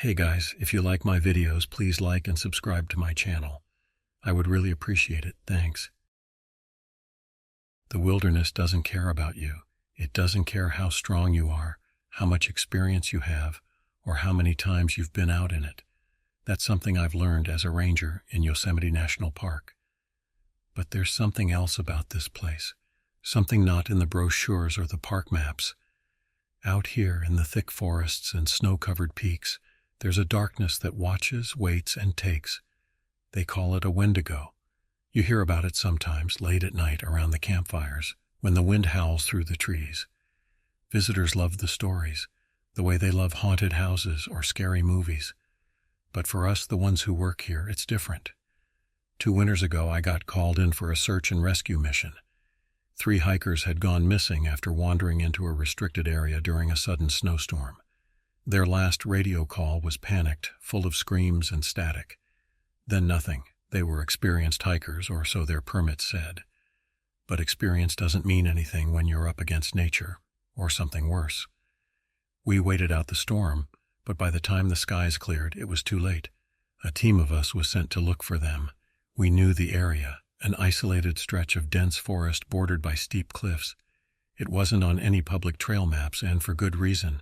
Hey guys, if you like my videos, please like and subscribe to my channel. I would really appreciate it, thanks. The wilderness doesn't care about you. It doesn't care how strong you are, how much experience you have, or how many times you've been out in it. That's something I've learned as a ranger in Yosemite National Park. But there's something else about this place, something not in the brochures or the park maps. Out here in the thick forests and snow-covered peaks, there's a darkness that watches, waits, and takes. They call it a Wendigo. You hear about it sometimes late at night around the campfires, when the wind howls through the trees. Visitors love the stories, the way they love haunted houses or scary movies. But for us, the ones who work here, it's different. 2 winters ago, I got called in for a search and rescue mission. 3 hikers had gone missing after wandering into a restricted area during a sudden snowstorm. Their last radio call was panicked, full of screams and static. Then nothing. They were experienced hikers, or so their permits said. But experience doesn't mean anything when you're up against nature, or something worse. We waited out the storm, but by the time the skies cleared, it was too late. A team of us was sent to look for them. We knew the area, an isolated stretch of dense forest bordered by steep cliffs. It wasn't on any public trail maps, and for good reason.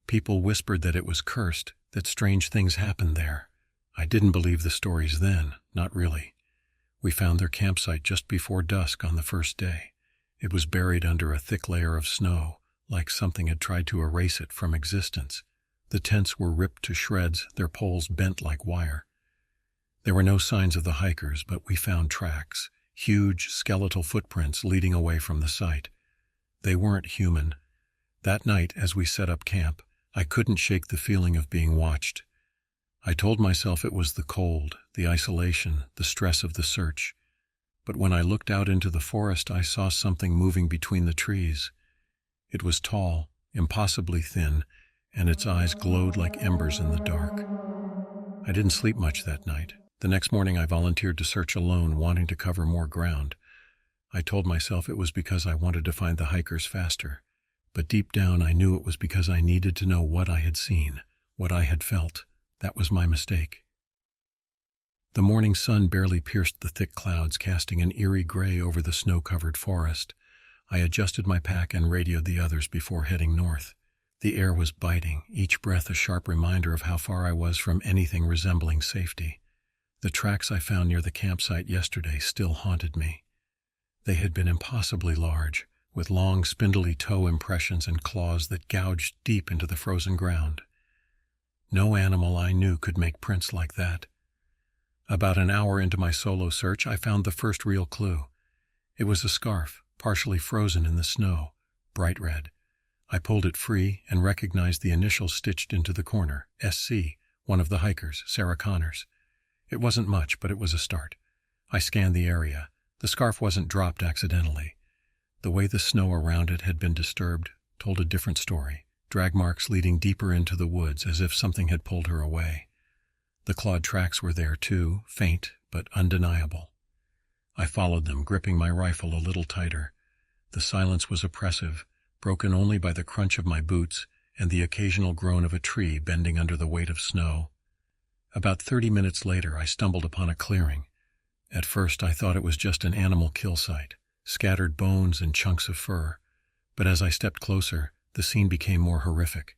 People whispered that it was cursed, that strange things happened there. I didn't believe the stories then, not really. We found their campsite just before dusk on the first day. It was buried under a thick layer of snow, like something had tried to erase it from existence. The tents were ripped to shreds, their poles bent like wire. There were no signs of the hikers, but we found tracks, huge skeletal footprints leading away from the site. They weren't human. That night, as we set up camp, I couldn't shake the feeling of being watched. I told myself it was the cold, the isolation, the stress of the search. But when I looked out into the forest, I saw something moving between the trees. It was tall, impossibly thin, and its eyes glowed like embers in the dark. I didn't sleep much that night. The next morning I volunteered to search alone, wanting to cover more ground. I told myself it was because I wanted to find the hikers faster. But deep down I knew it was because I needed to know what I had seen, what I had felt. That was my mistake. The morning sun barely pierced the thick clouds, casting an eerie gray over the snow-covered forest. I adjusted my pack and radioed the others before heading north. The air was biting, each breath a sharp reminder of how far I was from anything resembling safety. The tracks I found near the campsite yesterday still haunted me. They had been impossibly large, with long, spindly toe impressions and claws that gouged deep into the frozen ground. No animal I knew could make prints like that. About an hour into my solo search, I found the first real clue. It was a scarf, partially frozen in the snow, bright red. I pulled it free and recognized the initials stitched into the corner, SC, one of the hikers, Sarah Connors. It wasn't much, but it was a start. I scanned the area. The scarf wasn't dropped accidentally. The way the snow around it had been disturbed told a different story, drag marks leading deeper into the woods as if something had pulled her away. The clawed tracks were there too, faint but undeniable. I followed them, gripping my rifle a little tighter. The silence was oppressive, broken only by the crunch of my boots and the occasional groan of a tree bending under the weight of snow. About 30 minutes later, I stumbled upon a clearing. At first, I thought it was just an animal kill site, scattered bones and chunks of fur. But as I stepped closer, the scene became more horrific.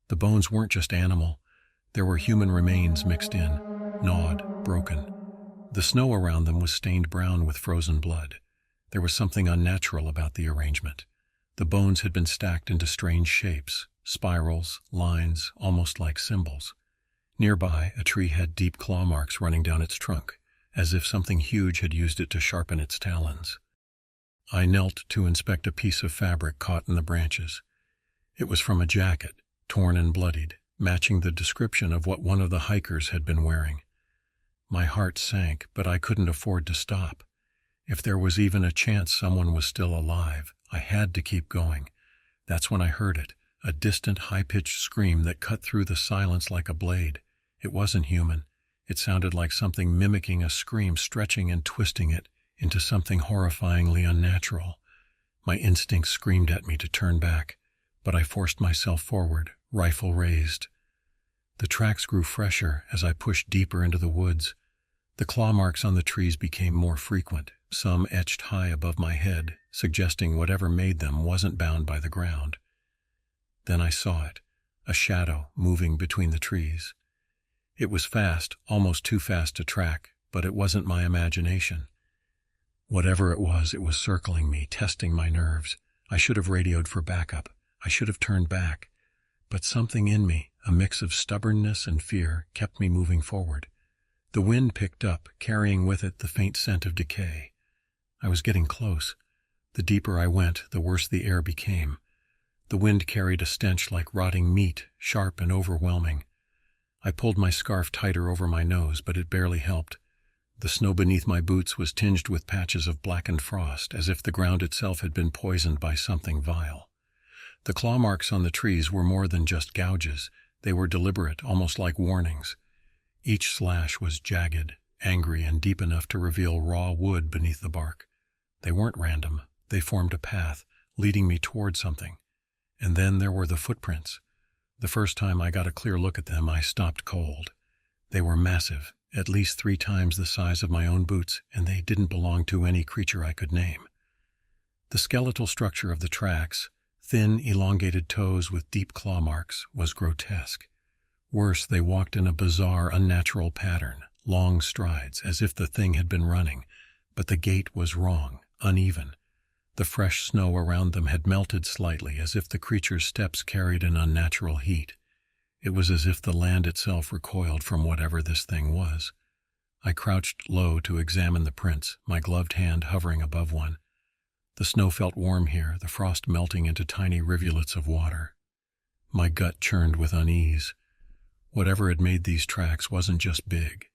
The bones weren't just animal. There were human remains mixed in, gnawed, broken. The snow around them was stained brown with frozen blood. There was something unnatural about the arrangement. The bones had been stacked into strange shapes, spirals, lines, almost like symbols. Nearby, a tree had deep claw marks running down its trunk, as if something huge had used it to sharpen its talons. I knelt to inspect a piece of fabric caught in the branches. It was from a jacket, torn and bloodied, matching the description of what one of the hikers had been wearing. My heart sank, but I couldn't afford to stop. If there was even a chance someone was still alive, I had to keep going. That's when I heard it, a distant, high-pitched scream that cut through the silence like a blade. It wasn't human. It sounded like something mimicking a scream, stretching and twisting it into something horrifyingly unnatural. My instincts screamed at me to turn back, but I forced myself forward, rifle raised. The tracks grew fresher as I pushed deeper into the woods. The claw marks on the trees became more frequent, some etched high above my head, suggesting whatever made them wasn't bound by the ground. Then I saw it, a shadow moving between the trees. It was fast, almost too fast to track, but it wasn't my imagination. Whatever it was circling me, testing my nerves. I should have radioed for backup. I should have turned back. But something in me, a mix of stubbornness and fear, kept me moving forward. The wind picked up, carrying with it the faint scent of decay. I was getting close. The deeper I went, the worse the air became. The wind carried a stench like rotting meat, sharp and overwhelming. I pulled my scarf tighter over my nose, but it barely helped. The snow beneath my boots was tinged with patches of blackened frost, as if the ground itself had been poisoned by something vile. The claw marks on the trees were more than just gouges. They were deliberate, almost like warnings. Each slash was jagged, angry, and deep enough to reveal raw wood beneath the bark. They weren't random. They formed a path, leading me toward something. And then there were the footprints. The first time I got a clear look at them, I stopped cold. They were massive, at least 3 times the size of my own boots, and they didn't belong to any creature I could name. The skeletal structure of the tracks, thin, elongated toes with deep claw marks, was grotesque. Worse, they walked in a bizarre, unnatural pattern, long strides, as if the thing had been running, but the gait was wrong, uneven. The fresh snow around them had melted slightly, as if the creature's steps carried an unnatural heat. It was as if the land itself recoiled from whatever this thing was. I crouched low to examine the prints, my gloved hand hovering above one. The snow felt warm here, the frost melting into tiny rivulets of water. My gut churned with unease. Whatever had made these tracks wasn't just big.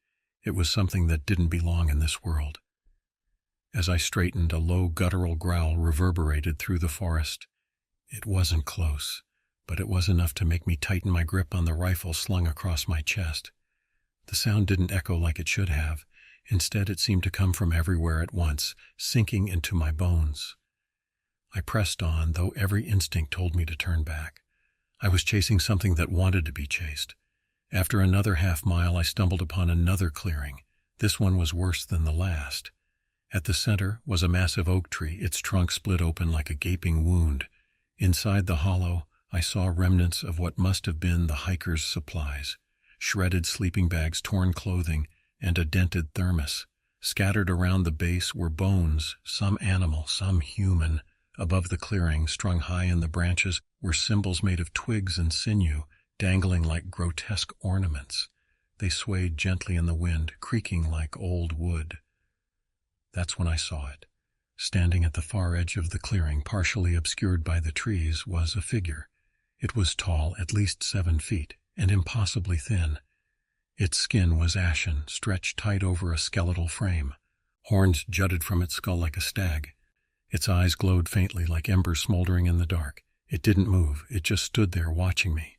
It was something that didn't belong in this world. As I straightened, a low guttural growl reverberated through the forest. It wasn't close, but it was enough to make me tighten my grip on the rifle slung across my chest. The sound didn't echo like it should have. Instead, it seemed to come from everywhere at once, sinking into my bones. I pressed on, though every instinct told me to turn back. I was chasing something that wanted to be chased. After another half-mile, I stumbled upon another clearing. This one was worse than the last. At the center was a massive oak tree, its trunk split open like a gaping wound. Inside the hollow, I saw remnants of what must have been the hiker's supplies. Shredded sleeping bags, torn clothing, and a dented thermos. Scattered around the base were bones, some animal, some human. Above the clearing, strung high in the branches, were symbols made of twigs and sinew, dangling like grotesque ornaments. They swayed gently in the wind, creaking like old wood. That's when I saw it. Standing at the far edge of the clearing, partially obscured by the trees, was a figure. It was tall, at least 7 feet, and impossibly thin. Its skin was ashen, stretched tight over a skeletal frame. Horns jutted from its skull like a stag. Its eyes glowed faintly like embers smoldering in the dark. It didn't move. It just stood there watching me.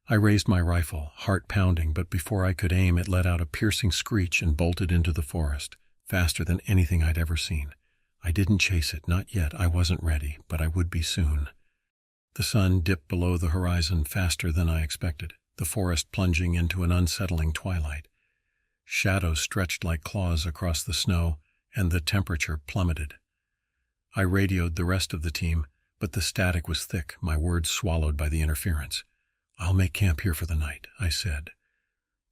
I raised my rifle, heart pounding, but before I could aim, it let out a piercing screech and bolted into the forest, faster than anything I'd ever seen. I didn't chase it, not yet. I wasn't ready, but I would be soon. The sun dipped below the horizon faster than I expected, the forest plunging into an unsettling twilight. Shadows stretched like claws across the snow, and the temperature plummeted. I radioed the rest of the team, but the static was thick, my words swallowed by the interference. "I'll make camp here for the night," I said,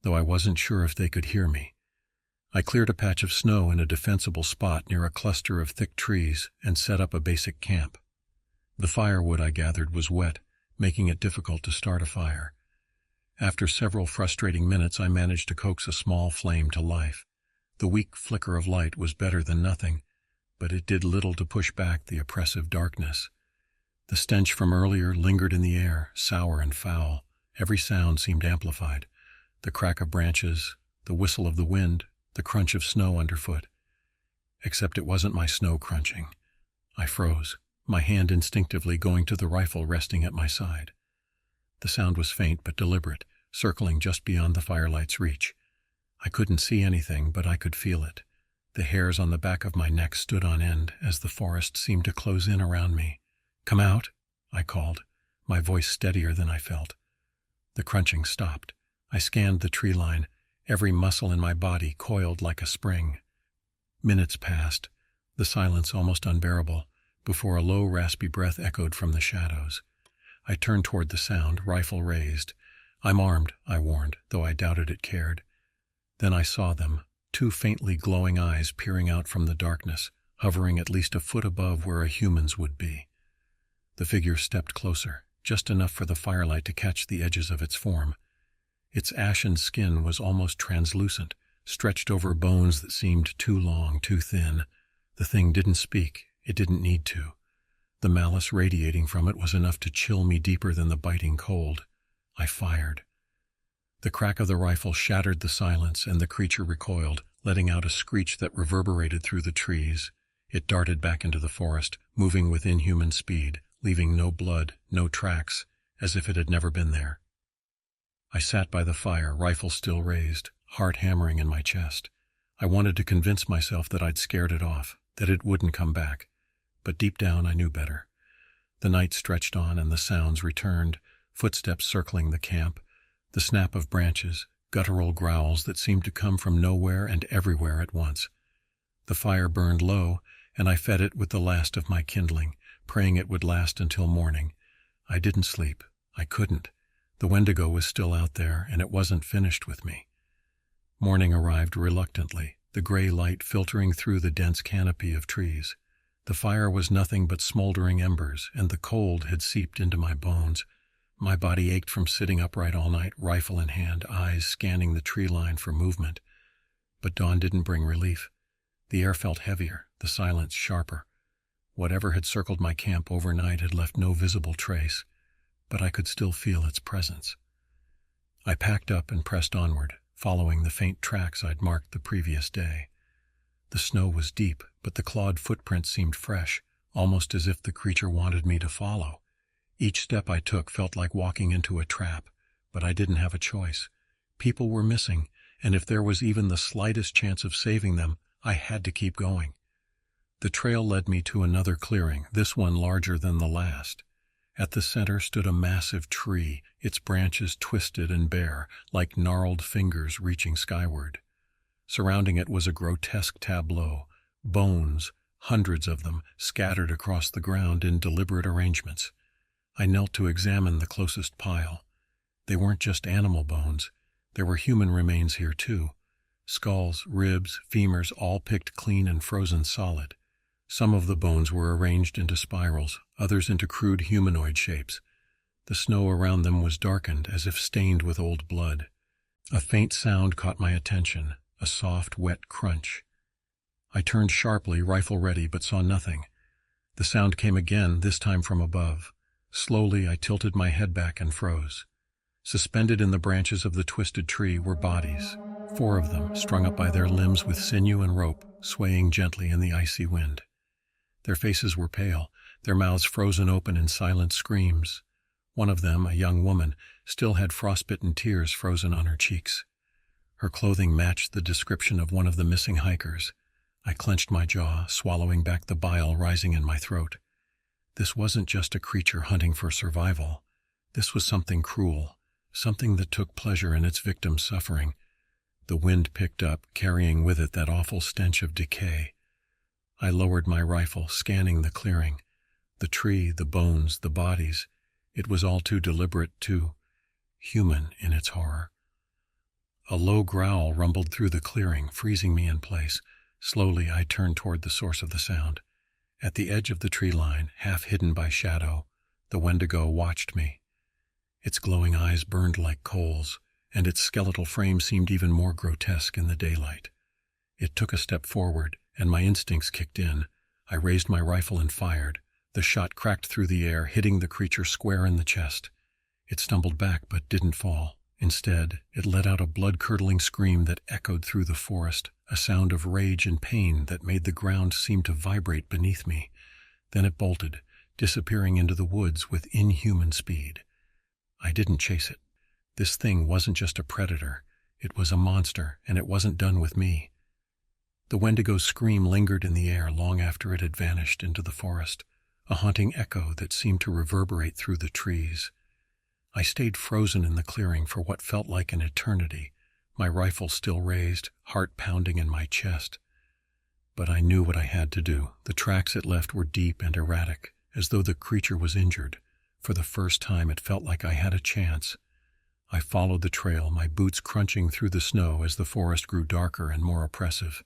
though I wasn't sure if they could hear me. I cleared a patch of snow in a defensible spot near a cluster of thick trees and set up a basic camp. The firewood I gathered was wet, making it difficult to start a fire. After several frustrating minutes, I managed to coax a small flame to life. The weak flicker of light was better than nothing, but it did little to push back the oppressive darkness. The stench from earlier lingered in the air, sour and foul. Every sound seemed amplified. The crack of branches, the whistle of the wind, the crunch of snow underfoot. Except it wasn't my snow crunching. I froze, my hand instinctively going to the rifle resting at my side. The sound was faint but deliberate, circling just beyond the firelight's reach. I couldn't see anything, but I could feel it. The hairs on the back of my neck stood on end as the forest seemed to close in around me. "Come out," I called, my voice steadier than I felt. The crunching stopped. I scanned the tree line, every muscle in my body coiled like a spring. Minutes passed, the silence almost unbearable, before a low, raspy breath echoed from the shadows. I turned toward the sound, rifle raised. "I'm armed," I warned, though I doubted it cared. Then I saw them, two faintly glowing eyes peering out from the darkness, hovering at least a foot above where a human's would be. The figure stepped closer, just enough for the firelight to catch the edges of its form. Its ashen skin was almost translucent, stretched over bones that seemed too long, too thin. The thing didn't speak. It didn't need to. The malice radiating from it was enough to chill me deeper than the biting cold. I fired. The crack of the rifle shattered the silence, and the creature recoiled, letting out a screech that reverberated through the trees. It darted back into the forest, moving with inhuman speed, leaving no blood, no tracks, as if it had never been there. I sat by the fire, rifle still raised, heart hammering in my chest. I wanted to convince myself that I'd scared it off, that it wouldn't come back. But deep down I knew better. The night stretched on and the sounds returned, footsteps circling the camp, the snap of branches, guttural growls that seemed to come from nowhere and everywhere at once. The fire burned low, and I fed it with the last of my kindling, praying it would last until morning. I didn't sleep. I couldn't. The Wendigo was still out there, and it wasn't finished with me. Morning arrived reluctantly, the gray light filtering through the dense canopy of trees. The fire was nothing but smoldering embers, and the cold had seeped into my bones. My body ached from sitting upright all night, rifle in hand, eyes scanning the tree line for movement. But dawn didn't bring relief. The air felt heavier, the silence sharper. Whatever had circled my camp overnight had left no visible trace, but I could still feel its presence. I packed up and pressed onward, following the faint tracks I'd marked the previous day. The snow was deep, but the clawed footprints seemed fresh, almost as if the creature wanted me to follow. Each step I took felt like walking into a trap, but I didn't have a choice. People were missing, and if there was even the slightest chance of saving them, I had to keep going. The trail led me to another clearing, this one larger than the last. At the center stood a massive tree, its branches twisted and bare, like gnarled fingers reaching skyward. Surrounding it was a grotesque tableau, bones, hundreds of them, scattered across the ground in deliberate arrangements. I knelt to examine the closest pile. They weren't just animal bones. There were human remains here too. Skulls, ribs, femurs, all picked clean and frozen solid. Some of the bones were arranged into spirals, others into crude humanoid shapes. The snow around them was darkened, as if stained with old blood. A faint sound caught my attention, a soft, wet crunch. I turned sharply, rifle ready, but saw nothing. The sound came again, this time from above. Slowly, I tilted my head back and froze. Suspended in the branches of the twisted tree were bodies, 4 of them, strung up by their limbs with sinew and rope, swaying gently in the icy wind. Their faces were pale, their mouths frozen open in silent screams. One of them, a young woman, still had frostbitten tears frozen on her cheeks. Her clothing matched the description of one of the missing hikers. I clenched my jaw, swallowing back the bile rising in my throat. This wasn't just a creature hunting for survival. This was something cruel, something that took pleasure in its victim's suffering. The wind picked up, carrying with it that awful stench of decay. I lowered my rifle, scanning the clearing. The tree, the bones, the bodies. It was all too deliberate, too human in its horror. A low growl rumbled through the clearing, freezing me in place. Slowly, I turned toward the source of the sound. At the edge of the tree line, half hidden by shadow, the Wendigo watched me. Its glowing eyes burned like coals, and its skeletal frame seemed even more grotesque in the daylight. It took a step forward, and my instincts kicked in. I raised my rifle and fired. The shot cracked through the air, hitting the creature square in the chest. It stumbled back but didn't fall. Instead, it let out a blood-curdling scream that echoed through the forest, a sound of rage and pain that made the ground seem to vibrate beneath me. Then it bolted, disappearing into the woods with inhuman speed. I didn't chase it. This thing wasn't just a predator. It was a monster, and it wasn't done with me. The Wendigo's scream lingered in the air long after it had vanished into the forest, a haunting echo that seemed to reverberate through the trees. I stayed frozen in the clearing for what felt like an eternity, my rifle still raised, heart pounding in my chest. But I knew what I had to do. The tracks it left were deep and erratic, as though the creature was injured. For the first time it felt like I had a chance. I followed the trail, my boots crunching through the snow as the forest grew darker and more oppressive.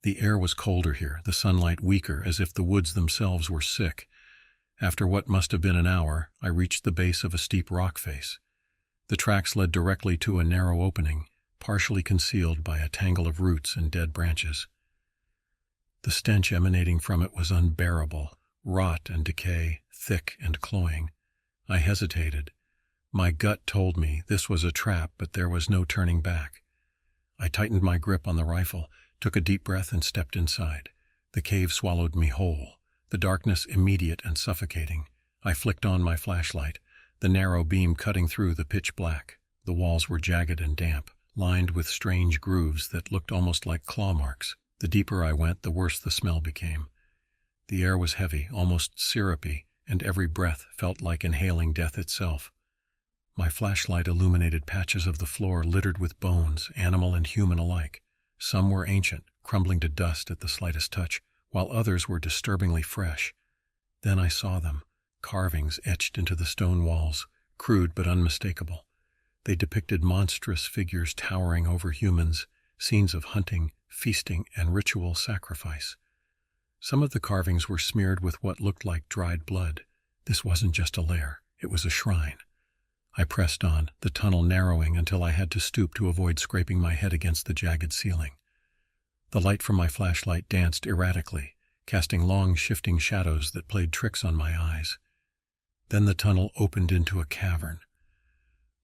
The air was colder here, the sunlight weaker, as if the woods themselves were sick. After what must have been an hour, I reached the base of a steep rock face. The tracks led directly to a narrow opening, partially concealed by a tangle of roots and dead branches. The stench emanating from it was unbearable, rot and decay, thick and cloying. I hesitated. My gut told me this was a trap, but there was no turning back. I tightened my grip on the rifle, took a deep breath and stepped inside. The cave swallowed me whole, the darkness immediate and suffocating. I flicked on my flashlight, the narrow beam cutting through the pitch black. The walls were jagged and damp, lined with strange grooves that looked almost like claw marks. The deeper I went, the worse the smell became. The air was heavy, almost syrupy, and every breath felt like inhaling death itself. My flashlight illuminated patches of the floor littered with bones, animal and human alike. Some were ancient, crumbling to dust at the slightest touch, while others were disturbingly fresh. Then I saw them, carvings etched into the stone walls, crude but unmistakable. They depicted monstrous figures towering over humans, scenes of hunting, feasting, and ritual sacrifice. Some of the carvings were smeared with what looked like dried blood. This wasn't just a lair, it was a shrine. I pressed on, the tunnel narrowing until I had to stoop to avoid scraping my head against the jagged ceiling. The light from my flashlight danced erratically, casting long, shifting shadows that played tricks on my eyes. Then the tunnel opened into a cavern.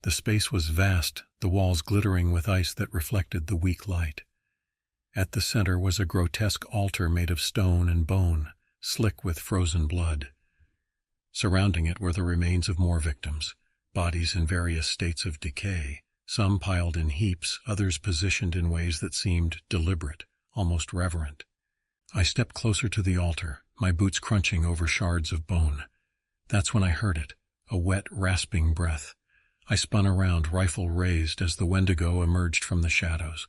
The space was vast, the walls glittering with ice that reflected the weak light. At the center was a grotesque altar made of stone and bone, slick with frozen blood. Surrounding it were the remains of more victims, bodies in various states of decay, some piled in heaps, others positioned in ways that seemed deliberate, almost reverent. I stepped closer to the altar, my boots crunching over shards of bone. That's when I heard it, a wet, rasping breath. I spun around, rifle raised, as the Wendigo emerged from the shadows.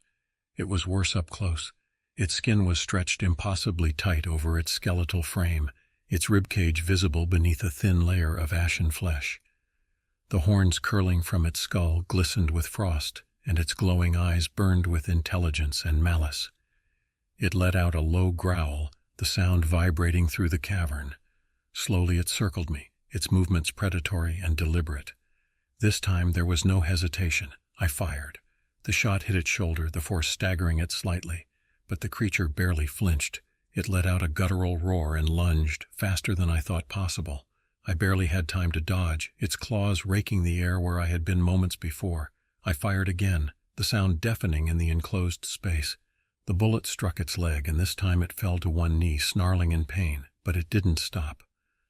It was worse up close. Its skin was stretched impossibly tight over its skeletal frame, its ribcage visible beneath a thin layer of ashen flesh. The horns curling from its skull glistened with frost, and its glowing eyes burned with intelligence and malice. It let out a low growl, the sound vibrating through the cavern. Slowly it circled me, its movements predatory and deliberate. This time there was no hesitation. I fired. The shot hit its shoulder, the force staggering it slightly, but the creature barely flinched. It let out a guttural roar and lunged, faster than I thought possible. I barely had time to dodge, its claws raking the air where I had been moments before. I fired again, the sound deafening in the enclosed space. The bullet struck its leg, and this time it fell to one knee, snarling in pain, but it didn't stop.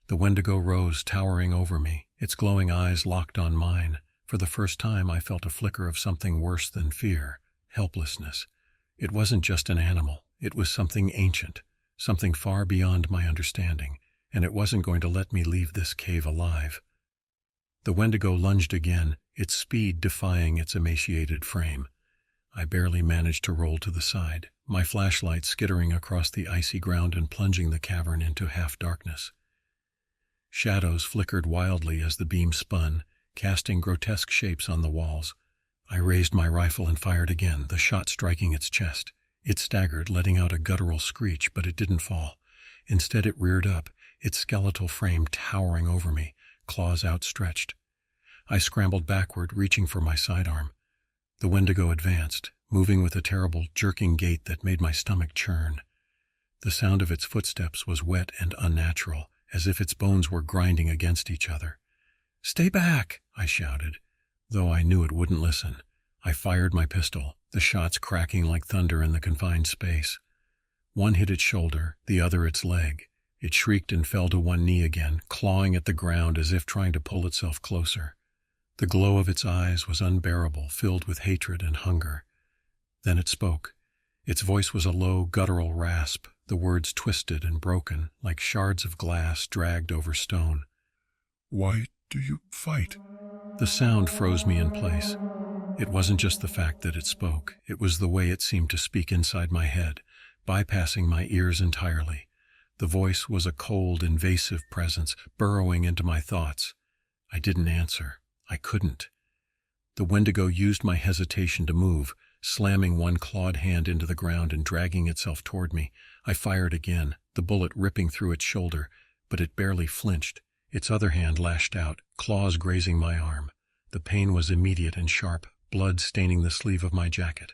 The Wendigo rose, towering over me, its glowing eyes locked on mine. For the first time I felt a flicker of something worse than fear, helplessness. It wasn't just an animal, it was something ancient, something far beyond my understanding, and it wasn't going to let me leave this cave alive. The Wendigo lunged again, its speed defying its emaciated frame. I barely managed to roll to the side, my flashlight skittering across the icy ground and plunging the cavern into half-darkness. Shadows flickered wildly as the beam spun, casting grotesque shapes on the walls. I raised my rifle and fired again, the shot striking its chest. It staggered, letting out a guttural screech, but it didn't fall. Instead it reared up, its skeletal frame towering over me, claws outstretched. I scrambled backward, reaching for my sidearm. The Wendigo advanced, moving with a terrible, jerking gait that made my stomach churn. The sound of its footsteps was wet and unnatural, as if its bones were grinding against each other. "Stay back!" I shouted, though I knew it wouldn't listen. I fired my pistol, the shots cracking like thunder in the confined space. One hit its shoulder, the other its leg. It shrieked and fell to one knee again, clawing at the ground as if trying to pull itself closer. The glow of its eyes was unbearable, filled with hatred and hunger. Then it spoke. Its voice was a low, guttural rasp, the words twisted and broken, like shards of glass dragged over stone. "Why do you fight?" The sound froze me in place. It wasn't just the fact that it spoke, it was the way it seemed to speak inside my head, bypassing my ears entirely. The voice was a cold, invasive presence, burrowing into my thoughts. I didn't answer. I couldn't. The Wendigo used my hesitation to move, slamming one clawed hand into the ground and dragging itself toward me. I fired again, the bullet ripping through its shoulder, but it barely flinched. Its other hand lashed out, claws grazing my arm. The pain was immediate and sharp, blood staining the sleeve of my jacket.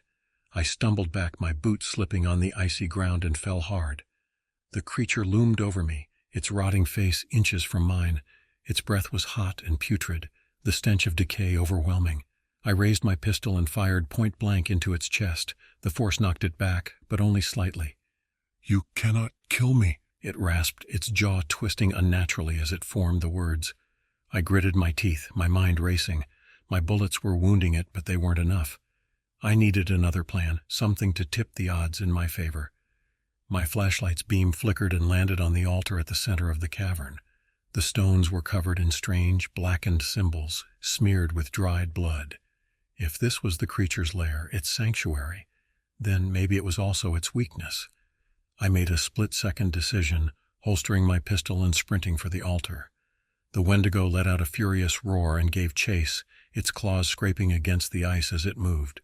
I stumbled back, my boot slipping on the icy ground, and fell hard. The creature loomed over me, its rotting face inches from mine. Its breath was hot and putrid, the stench of decay overwhelming. I raised my pistol and fired point blank into its chest. The force knocked it back, but only slightly. "You cannot kill me," it rasped, its jaw twisting unnaturally as it formed the words. I gritted my teeth, my mind racing. My bullets were wounding it, but they weren't enough. I needed another plan, something to tip the odds in my favor. My flashlight's beam flickered and landed on the altar at the center of the cavern. The stones were covered in strange, blackened symbols, smeared with dried blood. If this was the creature's lair, its sanctuary, then maybe it was also its weakness. I made a split-second decision, holstering my pistol and sprinting for the altar. The Wendigo let out a furious roar and gave chase, its claws scraping against the ice as it moved.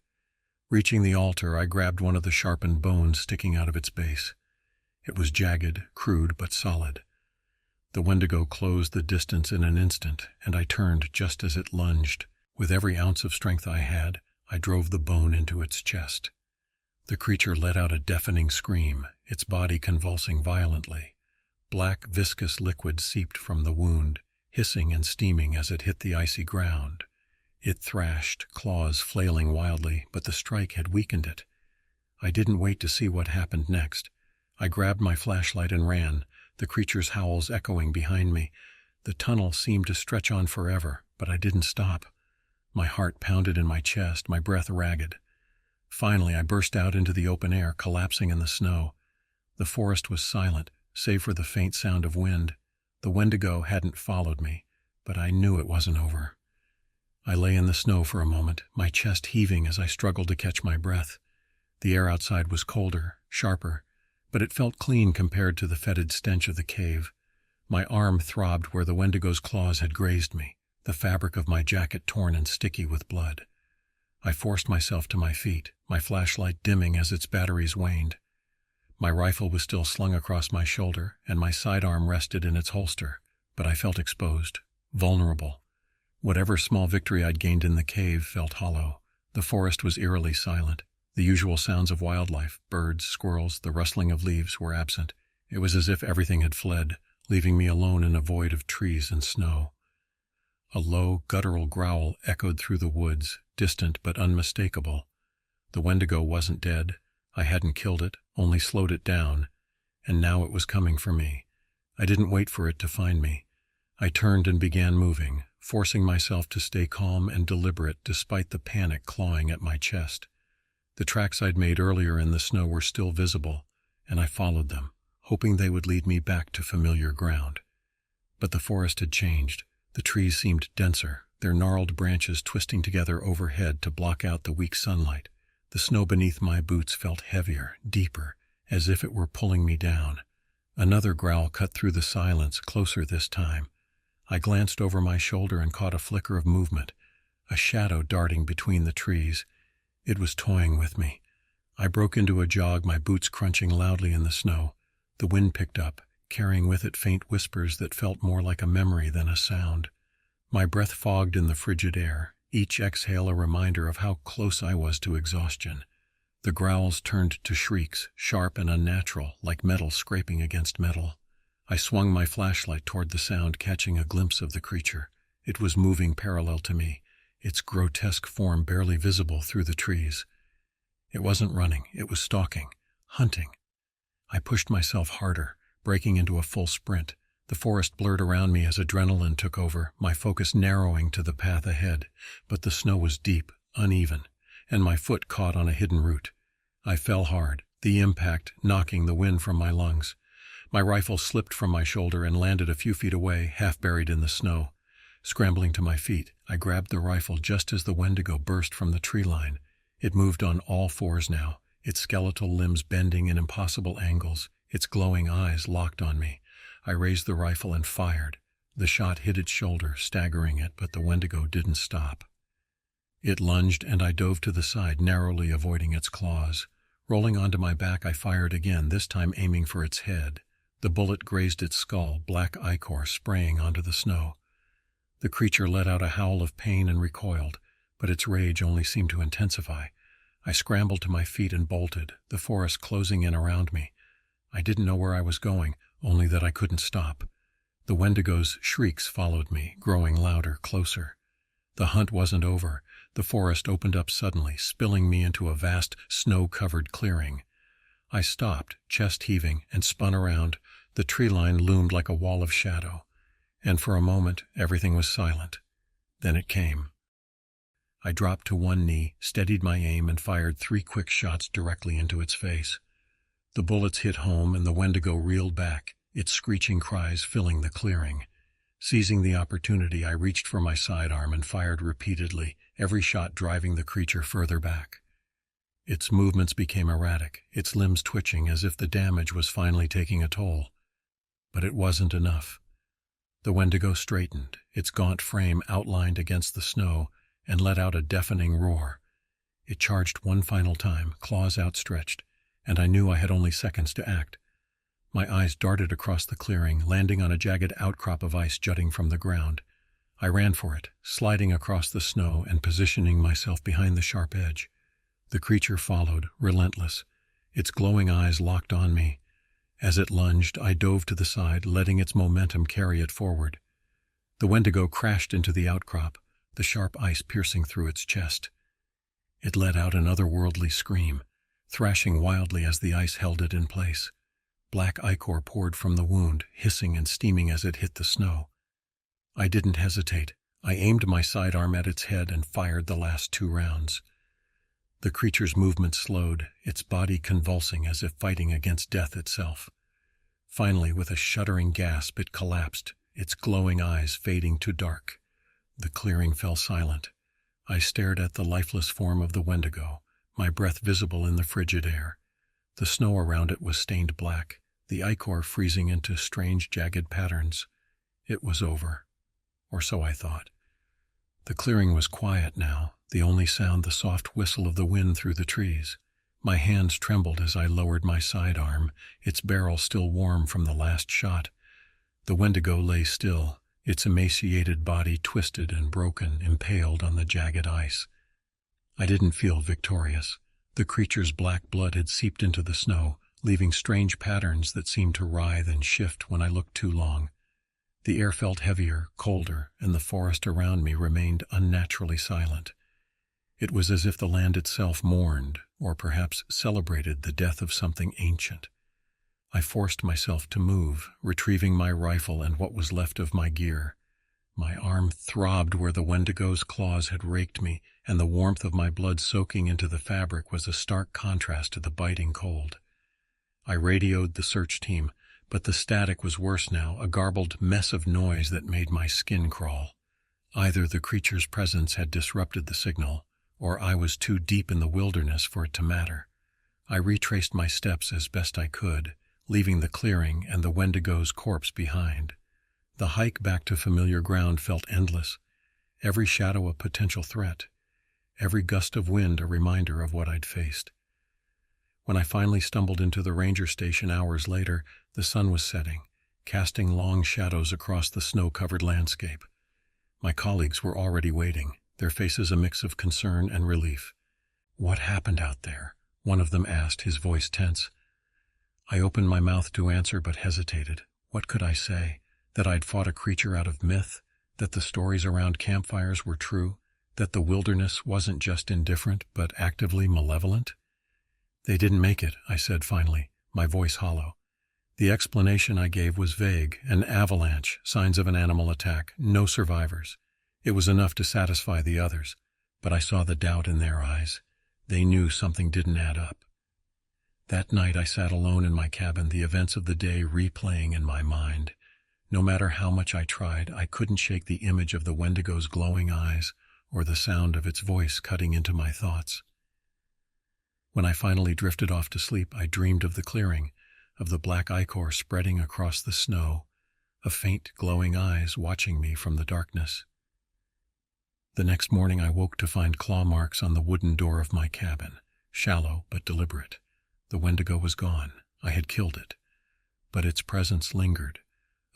Reaching the altar, I grabbed one of the sharpened bones sticking out of its base. It was jagged, crude, but solid. The Wendigo closed the distance in an instant, and I turned just as it lunged. With every ounce of strength I had, I drove the bone into its chest. The creature let out a deafening scream, its body convulsing violently. Black, viscous liquid seeped from the wound, hissing and steaming as it hit the icy ground. It thrashed, claws flailing wildly, but the strike had weakened it. I didn't wait to see what happened next. I grabbed my flashlight and ran, the creature's howls echoing behind me. The tunnel seemed to stretch on forever, but I didn't stop. My heart pounded in my chest, my breath ragged. Finally, I burst out into the open air, collapsing in the snow. The forest was silent, save for the faint sound of wind. The Wendigo hadn't followed me, but I knew it wasn't over. I lay in the snow for a moment, my chest heaving as I struggled to catch my breath. The air outside was colder, sharper, but it felt clean compared to the fetid stench of the cave. My arm throbbed where the Wendigo's claws had grazed me, the fabric of my jacket torn and sticky with blood. I forced myself to my feet, my flashlight dimming as its batteries waned. My rifle was still slung across my shoulder, and my sidearm rested in its holster, but I felt exposed, vulnerable. Whatever small victory I'd gained in the cave felt hollow. The forest was eerily silent. The usual sounds of wildlife, birds, squirrels, the rustling of leaves, were absent. It was as if everything had fled, leaving me alone in a void of trees and snow. A low, guttural growl echoed through the woods, distant but unmistakable. The Wendigo wasn't dead. I hadn't killed it, only slowed it down, and now it was coming for me. I didn't wait for it to find me. I turned and began moving, forcing myself to stay calm and deliberate despite the panic clawing at my chest. The tracks I'd made earlier in the snow were still visible, and I followed them, hoping they would lead me back to familiar ground. But the forest had changed. The trees seemed denser, their gnarled branches twisting together overhead to block out the weak sunlight. The snow beneath my boots felt heavier, deeper, as if it were pulling me down. Another growl cut through the silence, closer this time. I glanced over my shoulder and caught a flicker of movement, a shadow darting between the trees. It was toying with me. I broke into a jog, my boots crunching loudly in the snow. The wind picked up, carrying with it faint whispers that felt more like a memory than a sound. My breath fogged in the frigid air, each exhale a reminder of how close I was to exhaustion. The growls turned to shrieks, sharp and unnatural, like metal scraping against metal. I swung my flashlight toward the sound, catching a glimpse of the creature. It was moving parallel to me, its grotesque form barely visible through the trees. It wasn't running, it was stalking, hunting. I pushed myself harder, breaking into a full sprint. The forest blurred around me as adrenaline took over, my focus narrowing to the path ahead. But the snow was deep, uneven, and my foot caught on a hidden root. I fell hard, the impact knocking the wind from my lungs. My rifle slipped from my shoulder and landed a few feet away, half buried in the snow. Scrambling to my feet, I grabbed the rifle just as the Wendigo burst from the tree line. It moved on all fours now, its skeletal limbs bending in impossible angles, its glowing eyes locked on me. I raised the rifle and fired. The shot hit its shoulder, staggering it, but the Wendigo didn't stop. It lunged, and I dove to the side, narrowly avoiding its claws. Rolling onto my back, I fired again, this time aiming for its head. The bullet grazed its skull, black ichor spraying onto the snow. The creature let out a howl of pain and recoiled, but its rage only seemed to intensify. I scrambled to my feet and bolted, the forest closing in around me. I didn't know where I was going, only that I couldn't stop. The Wendigo's shrieks followed me, growing louder, closer. The hunt wasn't over. The forest opened up suddenly, spilling me into a vast, snow-covered clearing. I stopped, chest heaving, and spun around. The tree line loomed like a wall of shadow. And for a moment, everything was silent. Then it came. I dropped to one knee, steadied my aim, and fired 3 quick shots directly into its face. The bullets hit home, and the Wendigo reeled back, its screeching cries filling the clearing. Seizing the opportunity, I reached for my sidearm and fired repeatedly, every shot driving the creature further back. Its movements became erratic, its limbs twitching as if the damage was finally taking a toll. But it wasn't enough. The Wendigo straightened, its gaunt frame outlined against the snow, and let out a deafening roar. It charged one final time, claws outstretched, and I knew I had only seconds to act. My eyes darted across the clearing, landing on a jagged outcrop of ice jutting from the ground. I ran for it, sliding across the snow and positioning myself behind the sharp edge. The creature followed, relentless, its glowing eyes locked on me. As it lunged, I dove to the side, letting its momentum carry it forward. The Wendigo crashed into the outcrop, the sharp ice piercing through its chest. It let out an otherworldly scream, thrashing wildly as the ice held it in place. Black ichor poured from the wound, hissing and steaming as it hit the snow. I didn't hesitate. I aimed my sidearm at its head and fired the last 2 rounds. The creature's movement slowed, its body convulsing as if fighting against death itself. Finally, with a shuddering gasp, it collapsed, its glowing eyes fading to dark. The clearing fell silent. I stared at the lifeless form of the Wendigo, my breath visible in the frigid air. The snow around it was stained black, the ichor freezing into strange, jagged patterns. It was over. Or so I thought. The clearing was quiet now, the only sound the soft whistle of the wind through the trees. My hands trembled as I lowered my sidearm, its barrel still warm from the last shot. The Wendigo lay still, its emaciated body twisted and broken, impaled on the jagged ice. I didn't feel victorious. The creature's black blood had seeped into the snow, leaving strange patterns that seemed to writhe and shift when I looked too long. The air felt heavier, colder, and the forest around me remained unnaturally silent. It was as if the land itself mourned, or perhaps celebrated the death of something ancient. I forced myself to move, retrieving my rifle and what was left of my gear. My arm throbbed where the Wendigo's claws had raked me, and the warmth of my blood soaking into the fabric was a stark contrast to the biting cold. I radioed the search team, but the static was worse now, a garbled mess of noise that made my skin crawl. Either the creature's presence had disrupted the signal, or I was too deep in the wilderness for it to matter. I retraced my steps as best I could, leaving the clearing and the Wendigo's corpse behind. The hike back to familiar ground felt endless, every shadow a potential threat, every gust of wind a reminder of what I'd faced. When I finally stumbled into the ranger station hours later, the sun was setting, casting long shadows across the snow-covered landscape. My colleagues were already waiting, their faces a mix of concern and relief. "What happened out there?" one of them asked, his voice tense. I opened my mouth to answer but hesitated. What could I say? That I'd fought a creature out of myth? That the stories around campfires were true? That the wilderness wasn't just indifferent but actively malevolent? "They didn't make it," I said finally, my voice hollow. The explanation I gave was vague: an avalanche, signs of an animal attack, no survivors. It was enough to satisfy the others, but I saw the doubt in their eyes. They knew something didn't add up. That night I sat alone in my cabin, the events of the day replaying in my mind. No matter how much I tried, I couldn't shake the image of the Wendigo's glowing eyes or the sound of its voice cutting into my thoughts. When I finally drifted off to sleep, I dreamed of the clearing, of the black ichor spreading across the snow, of faint glowing eyes watching me from the darkness. The next morning I woke to find claw marks on the wooden door of my cabin, shallow but deliberate. The Wendigo was gone. I had killed it. But its presence lingered,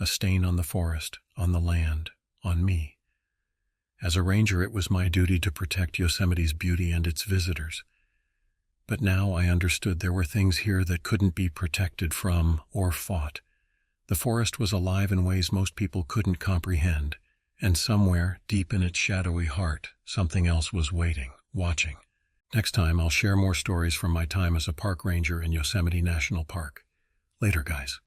a stain on the forest, on the land, on me. As a ranger, it was my duty to protect Yosemite's beauty and its visitors. But now I understood there were things here that couldn't be protected from or fought. The forest was alive in ways most people couldn't comprehend, and somewhere, deep in its shadowy heart, something else was waiting, watching. Next time, I'll share more stories from my time as a park ranger in Yosemite National Park. Later, guys.